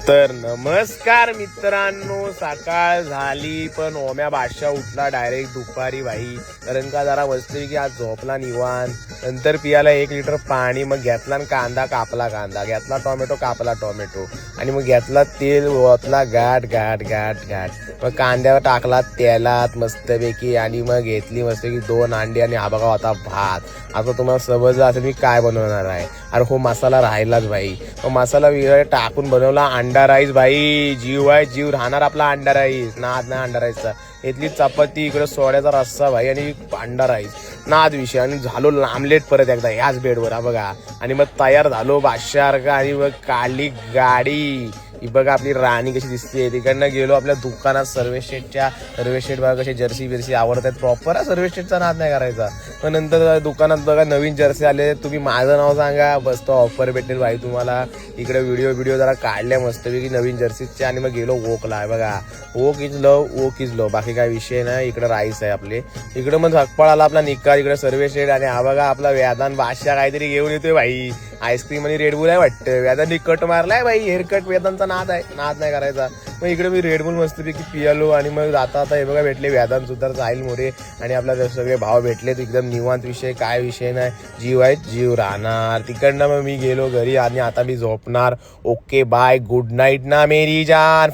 तर नमस्कार मित्रांनो, सकाळ झाली पण ओम्या बादशाह उठला डायरेक्ट दुपारी भाई. कारण का जरा बसली की आज झोपला निवांत. नंतर पियाला 1 लिटर पाणी, मग घेतला कांदा कापला, कांदा घेतला, टोमॅटो कापला, टोमॅटो आणि मग घेतला तेल ओतला गाठ गाठ गाठ गाठ. मग कांद्यावर टाकला तेलात मस्तपैकी आणि मग घेतली मस्तपैकी 2 अंडी आणि हा बघा होता भात. आता तुम्हाला समजलं असेल मी काय बनवणार आहे. अरे हो मसाला राहिलाच भाई. तो मसाला वगैरे टाकून बनवला अंडा राईस भाई. जीव आहे जीव राहणार आपला अंडा राईस. नाद नाही अंडा राईसचा. इथली चपाती, इकडे सोड्याचा रस्सा भाई आणि अंडा राईस. नाद विषय. आणि झालो लांबलेट परत एकदा ह्याच बेडवर हा बघा. आणि मग तयार झालो बादशाह आणि मग काढली गाडी. ही बघा आपली राणी कशी दिसते. तिकडनं गेलो आपल्या दुकानात सर्वेशेटच्या. सर्वेशेट बघा कसे जर्सी बिर्सी आवडतात प्रॉपर. हा सर्वेशेटचा नाद नाही करायचा. मग नंतर दुकानात बघा नवीन जर्सी आले. तुम्ही माझं नाव सांगा बस तो ऑफर भेटेल भाई तुम्हाला. इकडे व्हिडिओ जरा काढल्या मस्तपैकी नवीन जर्सीचे आणि मग गेलो ओकला. बघा ओक इज लव बाकी काय विषय नाही. इकडे राईस आहे आपले. इकडे मग झकपळ आला आपला निकाल. इकडे सर्वेशेट आणि हा बघा आपला वेदांत बादशाह काहीतरी घेऊन येतोय भाई. आईस्क्रीम आणि रेडबुल आहे वाटतं. वेदांनी कट मारलाय भाई. हेअरकट वेदांतचा नाद आहे. नाद नाही करायचा. मग इकडे मी रेडबुल मस्तपैकी पियालो आणि मग आता हे बघा भेटले वेदांत सुद्धा, साहिल मोरे आणि आपला सगळे भाव भेटले. एकदम निवांत विषय, काय विषय नाही. जीव आहे जीव राहणार. तिकडनं मग मी गेलो घरी आणि आता मी झोपणार. ओके बाय, गुड नाईट ना मेरी जान.